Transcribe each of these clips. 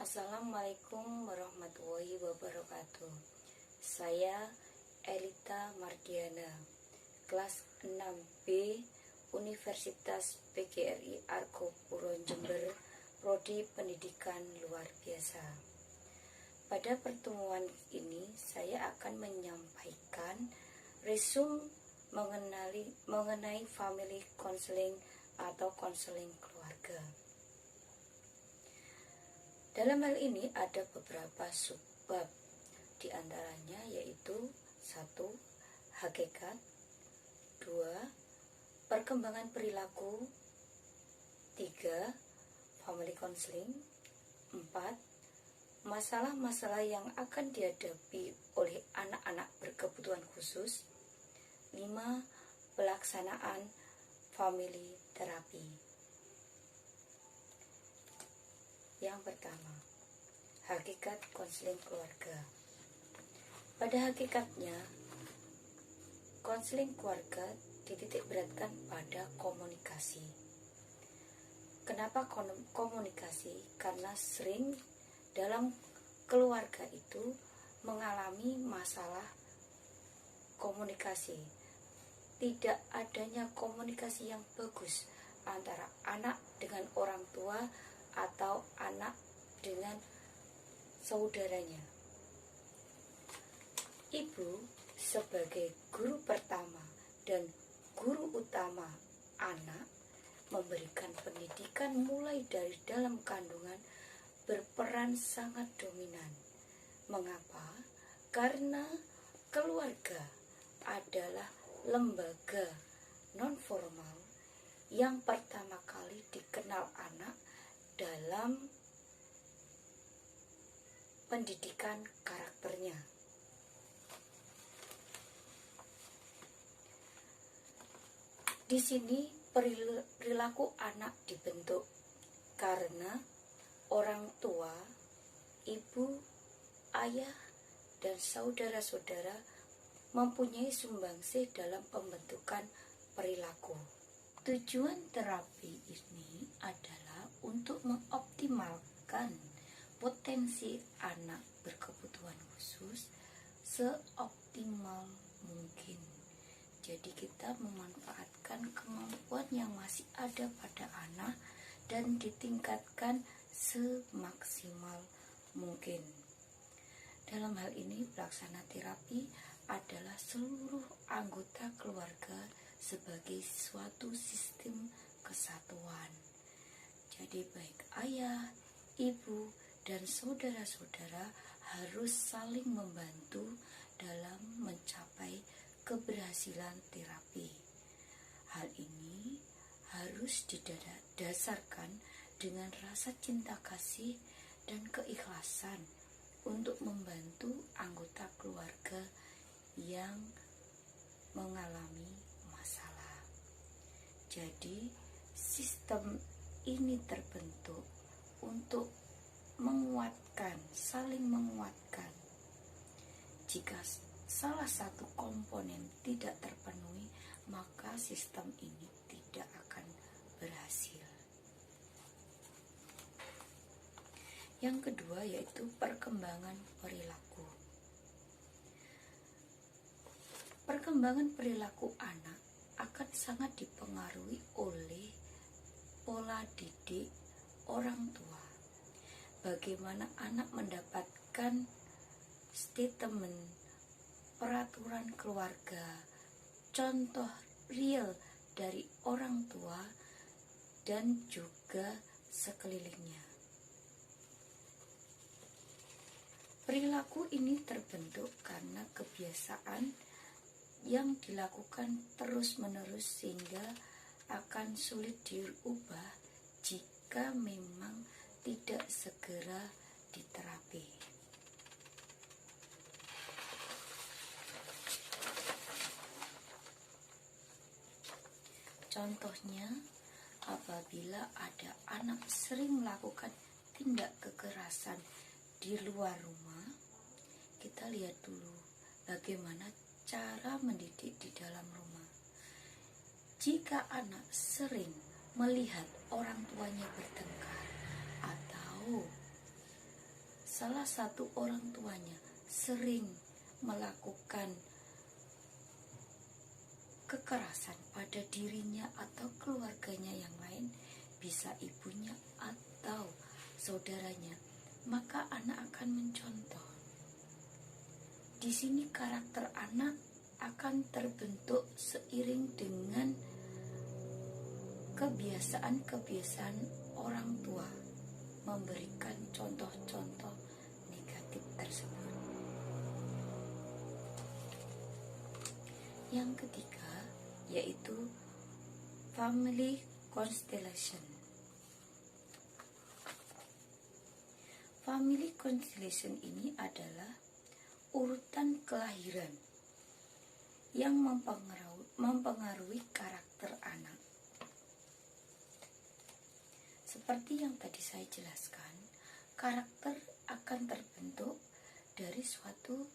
Assalamualaikum warahmatullahi wabarakatuh. Saya Elita Mardiana, kelas 6B, Universitas PGRI Argo Puro Jember, Prodi Pendidikan Luar Biasa. Pada pertemuan ini saya akan menyampaikan resume mengenai family counseling atau konseling keluarga. Dalam hal ini ada beberapa subbab, diantaranya yaitu 1. Hakikat, 2. Perkembangan perilaku, 3. Family counseling, 4. Masalah-masalah yang akan dihadapi oleh anak-anak berkebutuhan khusus, 5. Pelaksanaan family terapi. Yang pertama, hakikat konseling keluarga. Pada hakikatnya, konseling keluarga dititikberatkan pada komunikasi. Kenapa komunikasi? Karena sering dalam keluarga itu mengalami masalah komunikasi. Tidak adanya komunikasi yang bagus antara anak dengan orang tua atau anak dengan saudaranya. Ibu sebagai guru pertama dan guru utama anak memberikan pendidikan mulai dari dalam kandungan berperan sangat dominan. Mengapa? Karena keluarga adalah lembaga non-formal yang pertama kali dikenal anak dalam pendidikan karakternya. Di sini perilaku anak dibentuk karena orang tua, ibu, ayah, dan saudara-saudara mempunyai sumbangsih dalam pembentukan perilaku. Tujuan terapi ini adalah untuk mengoptimalkan potensi anak berkebutuhan khusus seoptimal mungkin. Jadi kita memanfaatkan kemampuan yang masih ada pada anak dan ditingkatkan semaksimal mungkin. Dalam hal ini, pelaksana terapi adalah seluruh anggota keluarga sebagai suatu sistem kesatuan. Jadi baik ayah, ibu, dan saudara-saudara harus saling membantu dalam mencapai keberhasilan terapi. Hal ini harus didasarkan dengan rasa cinta kasih dan keikhlasan untuk membantu anggota keluarga yang mengalami masalah. Jadi sistem ini terbentuk untuk menguatkan, saling menguatkan. Jika salah satu komponen tidak terpenuhi, maka sistem ini tidak akan berhasil. Yang kedua yaitu perkembangan perilaku. Perkembangan perilaku anak akan sangat dipengaruhi oleh pola didik orang tua. Bagaimana anak mendapatkan statement, peraturan keluarga, contoh real dari orang tua dan juga sekelilingnya. Perilaku ini terbentuk karena kebiasaan yang dilakukan terus-menerus sehingga akan sulit diubah jika memang tidak segera diterapi. Contohnya, apabila ada anak sering melakukan tindak kekerasan di luar rumah, kita lihat dulu bagaimana cara mendidik di dalam rumah. Jika anak sering melihat orang tuanya bertengkar atau salah satu orang tuanya sering melakukan kekerasan pada dirinya atau keluarganya yang lain, bisa ibunya atau saudaranya, maka anak akan mencontoh. Di sini karakter anak akan terbentuk seiring dengan kebiasaan-kebiasaan orang tua memberikan contoh-contoh negatif tersebut. Yang ketiga yaitu family constellation. Family constellation ini adalah urutan kelahiran yang mempengaruhi karakter anak. Seperti yang tadi saya jelaskan, karakter akan terbentuk dari suatu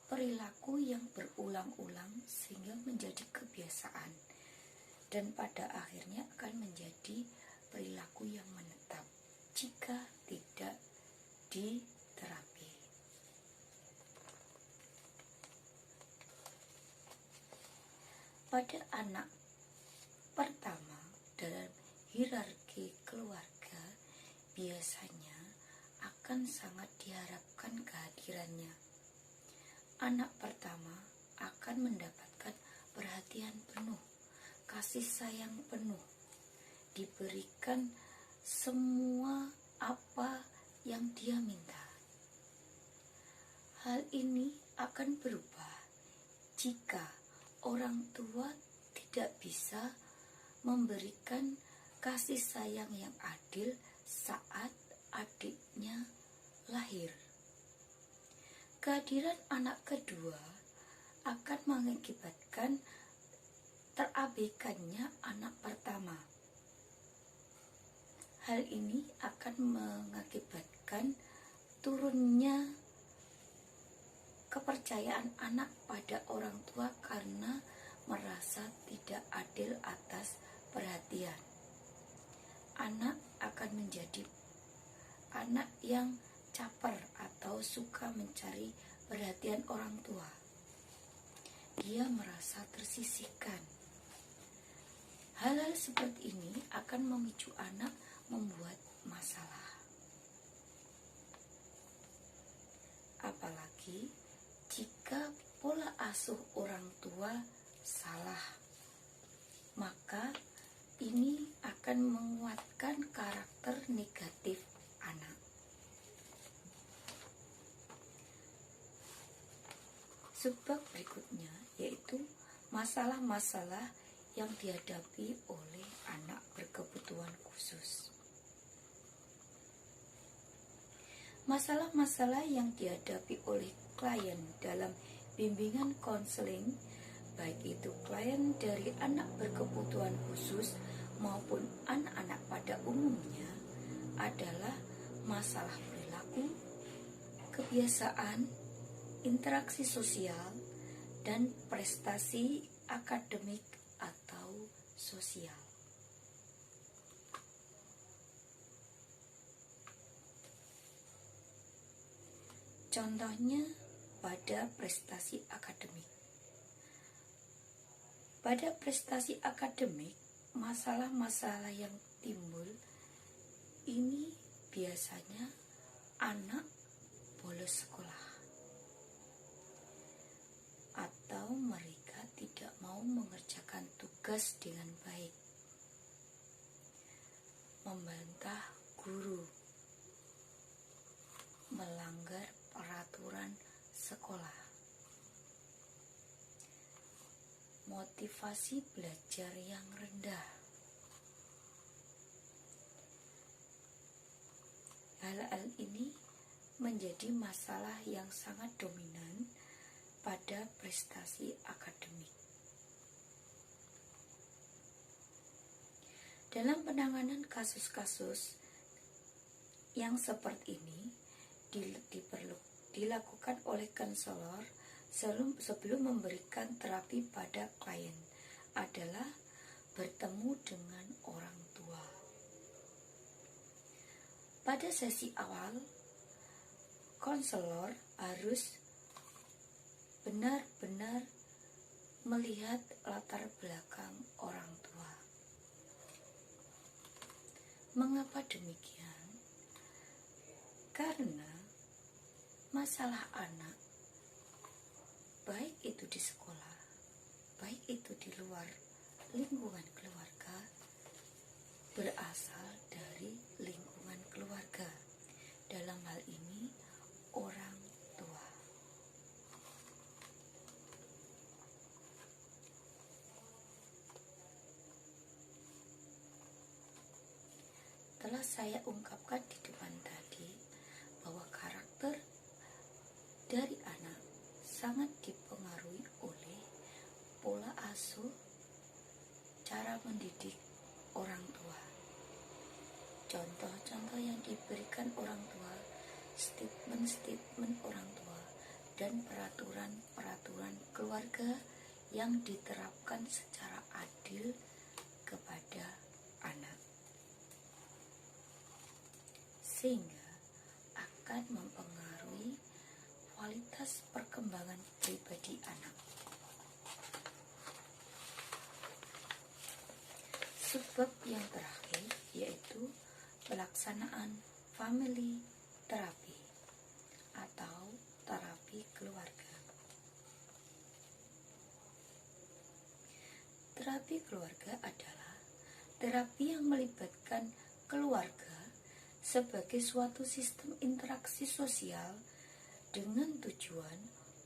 perilaku yang berulang-ulang sehingga menjadi kebiasaan, dan pada akhirnya akan menjadi perilaku yang menetap jika tidak diterapi. Pada anak pertama dalam hierarki keluarga, biasanya akan sangat diharapkan kehadirannya. Anak pertama akan mendapatkan perhatian penuh, kasih sayang penuh, diberikan semua apa yang dia minta. Hal ini akan berubah jika orang tua tidak bisa memberikan kasih sayang yang adil saat adiknya lahir. Kehadiran anak kedua akan mengakibatkan terabaikannya anak pertama. Hal ini akan mengakibatkan turunnya kepercayaan anak pada orang tua karena merasa tidak adil atas perhatian. Anak akan menjadi anak yang caper atau suka mencari perhatian orang tua. Dia merasa tersisihkan. Hal-hal seperti ini akan memicu anak membuat masalah. Apalagi jika pola asuh orang tua salah, maka ini akan menguatkan karakter negatif anak. Sebab berikutnya yaitu masalah-masalah yang dihadapi oleh anak berkebutuhan khusus. Masalah-masalah yang dihadapi oleh klien dalam bimbingan konseling, baik itu klien dari anak berkebutuhan khusus maupun anak-anak pada umumnya, adalah masalah perilaku, kebiasaan, interaksi sosial, dan prestasi akademik atau sosial. Contohnya pada prestasi akademik. Pada prestasi akademik, masalah-masalah yang timbul ini biasanya anak bolos sekolah, atau mereka tidak mau mengerjakan tugas dengan baik, membantah guru, melanggar peraturan sekolah, motivasi belajar yang rendah. Hal-hal ini menjadi masalah yang sangat dominan pada prestasi akademik. Dalam penanganan kasus-kasus yang seperti ini dilakukan oleh konselor sebelum memberikan terapi pada klien adalah bertemu dengan orang tua. Pada sesi awal, konselor harus benar-benar melihat latar belakang orang tua. Mengapa demikian? Karena masalah anak, baik itu di sekolah, baik itu di luar lingkungan keluarga, berasal dari lingkungan keluarga. Dalam hal ini, orang tua. Telah saya ungkapkan di depan tadi bahwa karakter dari anak sangat dipengaruhi oleh pola asuh, cara mendidik orang tua. Contoh-contoh yang diberikan orang tua, statement-statement orang tua, dan peraturan-peraturan keluarga yang diterapkan secara adil kepada anak, sehingga akan mempengaruhi kualitas perkembangan pribadi anak. Sebab yang terakhir yaitu pelaksanaan family terapi atau terapi keluarga. Terapi keluarga adalah terapi yang melibatkan keluarga sebagai suatu sistem interaksi sosial dengan tujuan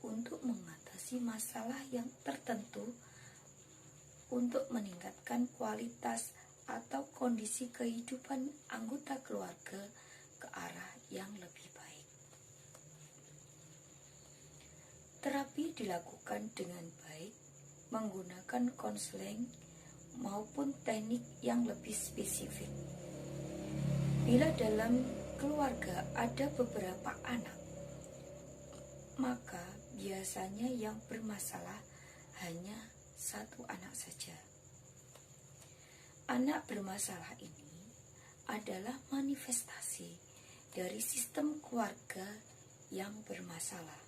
untuk mengatasi masalah yang tertentu, untuk meningkatkan kualitas atau kondisi kehidupan anggota keluarga ke arah yang lebih baik. Terapi dilakukan dengan baik menggunakan konseling maupun teknik yang lebih spesifik. Bila dalam keluarga ada beberapa anak, maka biasanya yang bermasalah hanya satu anak saja. Anak bermasalah ini adalah manifestasi dari sistem keluarga yang bermasalah.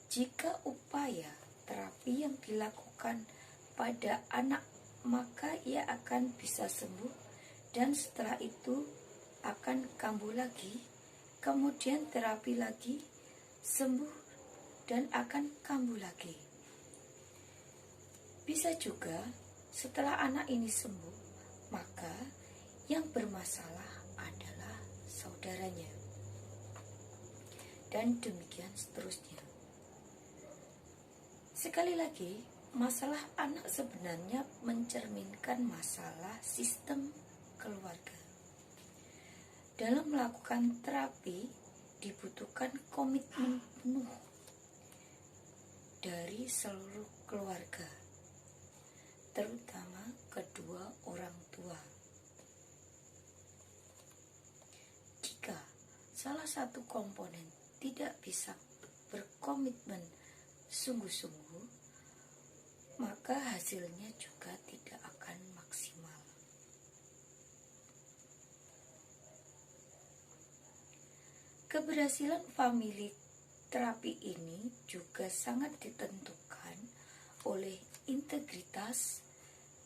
Jika upaya terapi yang dilakukan pada anak, maka ia akan bisa sembuh dan setelah itu akan kambuh lagi, kemudian terapi lagi, sembuh dan akan kambuh lagi. Bisa juga setelah anak ini sembuh, maka yang bermasalah adalah saudaranya. Dan demikian seterusnya. Sekali lagi, masalah anak sebenarnya mencerminkan masalah sistem keluarga. Dalam melakukan terapi dibutuhkan komitmen penuh dari seluruh keluarga, terutama kedua orang tua. Jika salah satu komponen tidak bisa berkomitmen sungguh-sungguh, maka hasilnya juga tidak akan maksimal. Keberhasilan family terapi ini juga sangat ditentukan oleh integritas,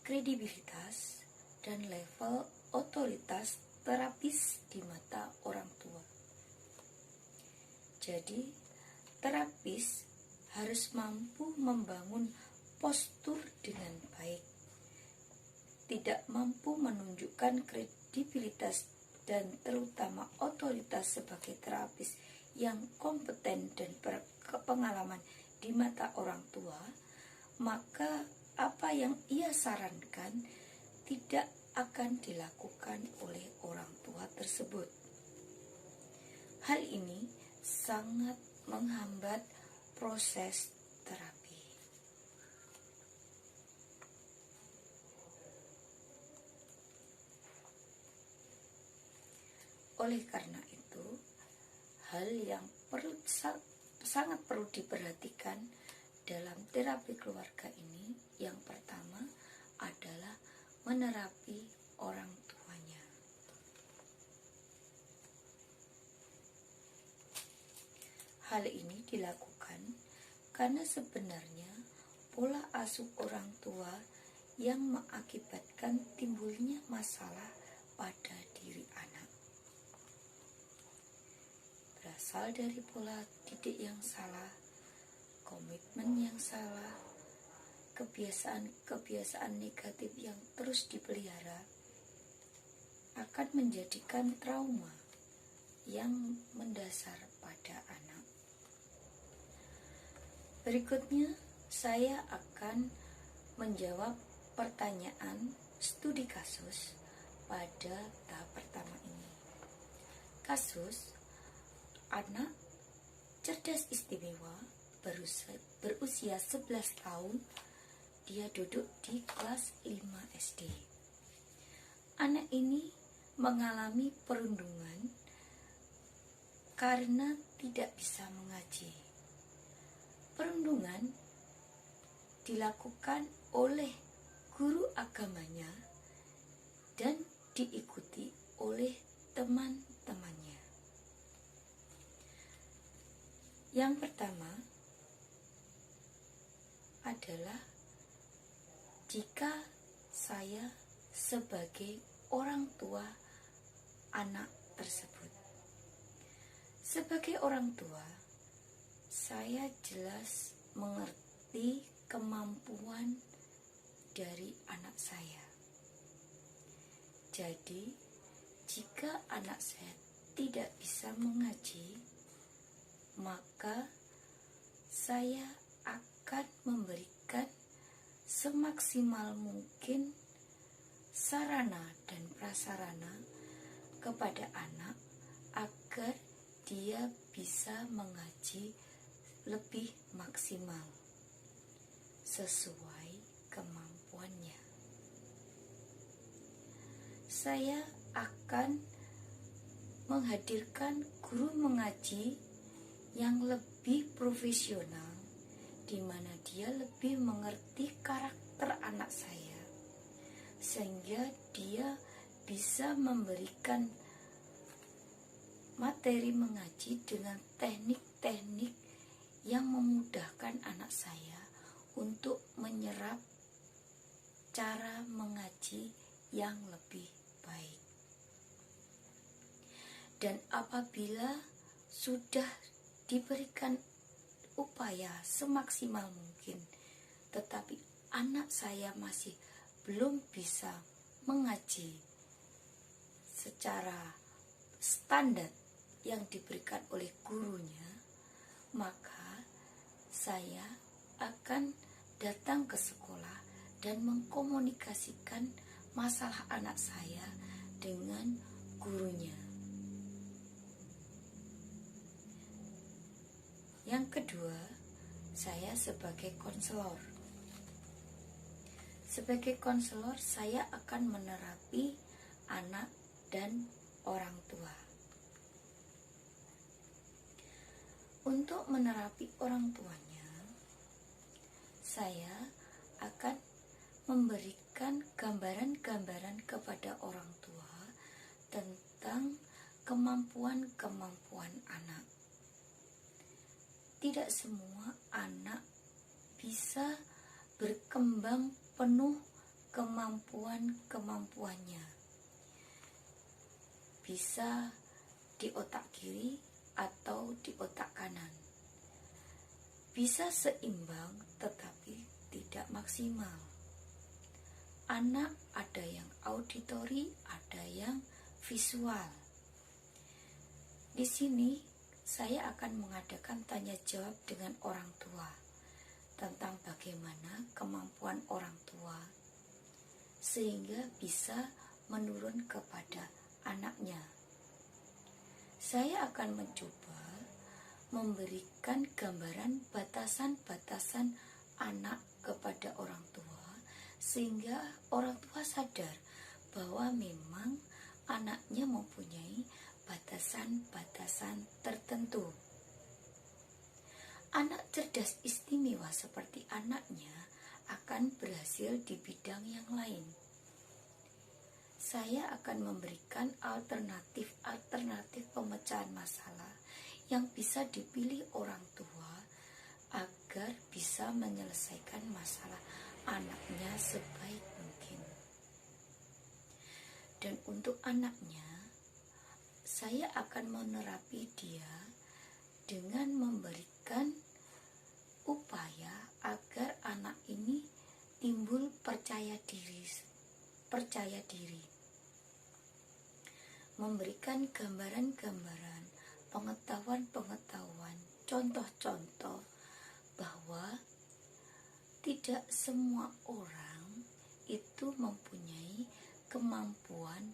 kredibilitas, dan level otoritas terapis di mata orang tua. Jadi, terapis harus mampu membangun postur dengan baik, tidak mampu menunjukkan kredibilitas dan terutama otoritas sebagai terapis yang kompeten dan berpengalaman di mata orang tua, maka apa yang ia sarankan tidak akan dilakukan oleh orang tua tersebut. Hal ini sangat menghambat proses terapi. Oleh karena itu, hal yang sangat perlu diperhatikan dalam terapi keluarga ini, yang pertama adalah menerapi orang tuanya. hal ini dilakukan karena sebenarnya pola asuh orang tua yang mengakibatkan timbulnya masalah pada diri anak. Berasal dari pola didik yang salah, komitmen yang salah, kebiasaan negatif yang terus dipelihara akan menjadikan trauma yang mendasar pada anak. Berikutnya, saya akan menjawab pertanyaan studi kasus pada tahap pertama ini. Kasus anak cerdas istimewa berusia 11 tahun, dia duduk di kelas 5 SD. Anak ini mengalami perundungan karena tidak bisa mengaji. Perundungan dilakukan oleh guru agamanya dan diikuti oleh teman-temannya. Yang pertama adalah jika saya sebagai orang tua anak tersebut. Sebagai orang tua, saya jelas mengerti kemampuan dari anak saya. Jadi, jika anak saya tidak bisa mengaji, maka saya akan memberikan semaksimal mungkin sarana dan prasarana kepada anak agar dia bisa mengaji lebih maksimal sesuai kemampuannya. Saya akan menghadirkan guru mengaji yang lebih profesional, di mana dia lebih mengerti karakter anak saya, sehingga dia bisa memberikan materi mengaji dengan teknik-teknik yang memudahkan anak saya untuk menyerap cara mengaji yang lebih baik. Dan apabila sudah diberikan upaya semaksimal mungkin, tetapi anak saya masih belum bisa mengaji secara standar yang diberikan oleh gurunya, maka saya akan datang ke sekolah dan mengkomunikasikan masalah anak saya dengan gurunya. Yang kedua, saya sebagai konselor. Sebagai konselor, saya akan menerapi anak dan orang tua. Untuk menerapi orang tuanya, saya akan memberikan gambaran-gambaran kepada orang tua tentang kemampuan-kemampuan anak. Tidak semua anak bisa berkembang penuh kemampuan-kemampuannya. Bisa di otak kiri atau di otak kanan. Bisa seimbang tetapi tidak maksimal. Anak ada yang auditori, ada yang visual. Di sini saya akan mengadakan tanya jawab dengan orang tua tentang bagaimana kemampuan orang tua sehingga bisa menurun kepada anaknya. Saya akan mencoba memberikan gambaran batasan-batasan anak kepada orang tua sehingga orang tua sadar bahwa memang anaknya mempunyai batasan-batasan tertentu. Anak cerdas istimewa seperti anaknya akan berhasil di bidang yang lain. Saya akan memberikan alternatif-alternatif pemecahan masalah yang bisa dipilih orang tua agar bisa menyelesaikan masalah anaknya sebaik mungkin. Dan untuk anaknya, saya akan menerapi dia dengan memberikan upaya agar anak ini timbul percaya diri, memberikan gambaran-gambaran, pengetahuan-pengetahuan, contoh-contoh bahwa tidak semua orang itu mempunyai kemampuan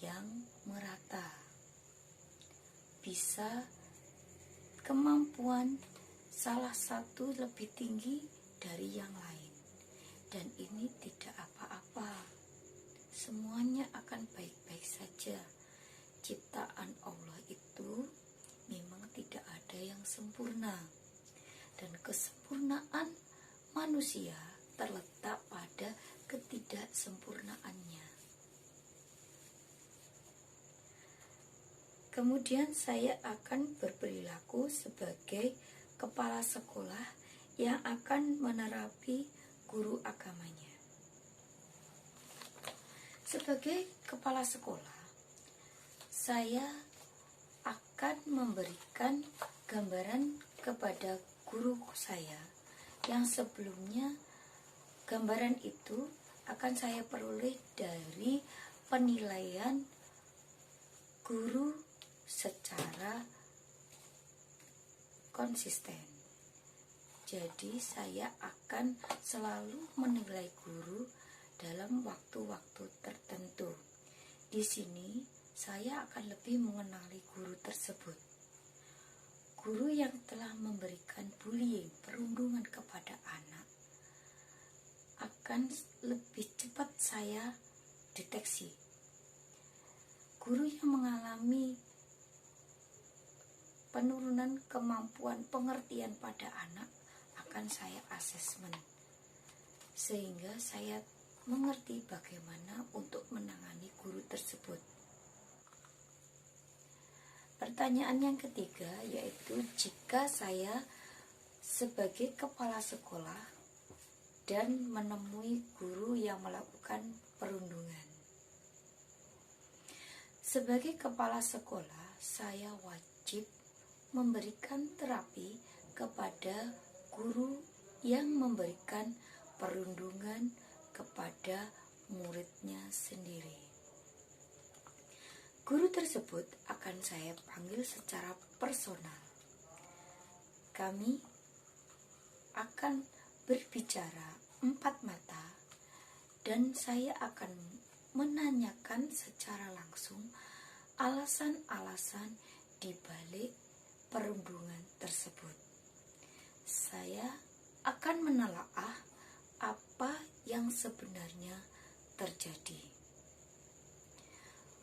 yang merata. Bisa kemampuan salah satu lebih tinggi dari yang lain, dan ini tidak apa-apa. Semuanya akan baik-baik saja. Ciptaan Allah itu memang tidak ada yang sempurna, dan kesempurnaan manusia terletak pada ketidaksempurnaannya. Kemudian saya akan berperilaku sebagai kepala sekolah yang akan menerapi guru agamanya. Sebagai kepala sekolah, saya akan memberikan gambaran kepada guru saya yang sebelumnya gambaran itu akan saya peroleh dari penilaian guru secara konsisten. Jadi saya akan selalu menilai guru dalam waktu-waktu tertentu. Di sini saya akan lebih mengenali guru tersebut. Guru yang telah memberikan bullying, perundungan kepada anak akan lebih cepat saya deteksi. Guru yang mengalami penurunan kemampuan pengertian pada anak akan saya asesmen, sehingga saya mengerti bagaimana untuk menangani guru tersebut. Pertanyaan yang ketiga yaitu, jika saya sebagai kepala sekolah dan menemui guru yang melakukan perundungan. Sebagai kepala sekolah, saya wajib memberikan terapi kepada guru yang memberikan perundungan kepada muridnya sendiri. Guru tersebut akan saya panggil secara personal. Kami akan berbicara 4 mata dan saya akan menanyakan secara langsung alasan-alasan di balik perundungan tersebut. Saya akan menelaah apa yang sebenarnya terjadi.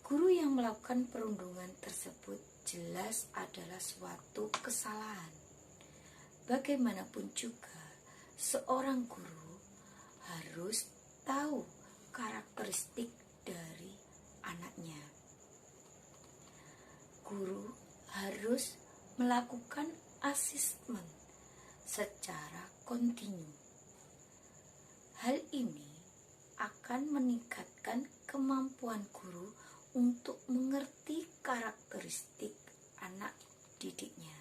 Guru yang melakukan perundungan tersebut jelas adalah suatu kesalahan. Bagaimanapun juga, seorang guru harus tahu karakteristik dari anaknya. Guru harus melakukan asesmen secara kontinu. Hal ini akan meningkatkan kemampuan guru untuk mengerti karakteristik anak didiknya.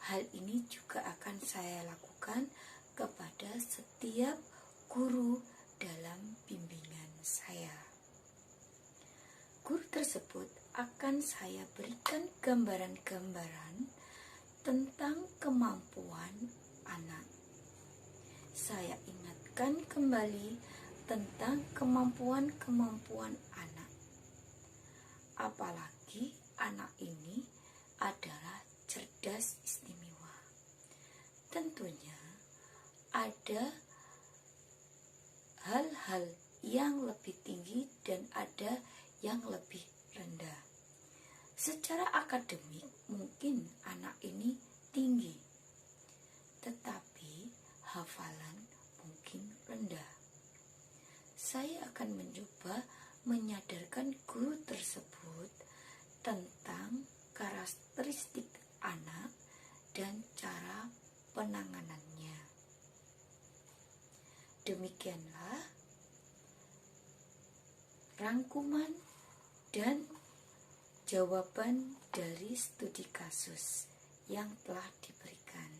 Hal ini juga akan saya lakukan kepada setiap guru dalam bimbingan saya. Guru tersebut akan saya berikan gambaran-gambaran tentang kemampuan anak. Saya ingatkan kembali tentang kemampuan-kemampuan anak. Apalagi anak ini adalah cerdas istimewa. Tentunya ada hal-hal yang lebih tinggi dan ada yang lebih rendah. Secara akademik mungkin anak ini tinggi, tetapi hafalan mungkin rendah. Saya akan mencoba menyadarkan guru tersebut tentang karakteristik anak dan cara penanganannya. Demikianlah rangkuman dan jawaban dari studi kasus yang telah diberikan.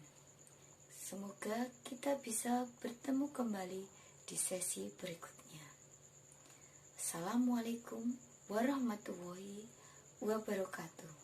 Semoga kita bisa bertemu kembali di sesi berikutnya. Assalamualaikum warahmatullahi wabarakatuh.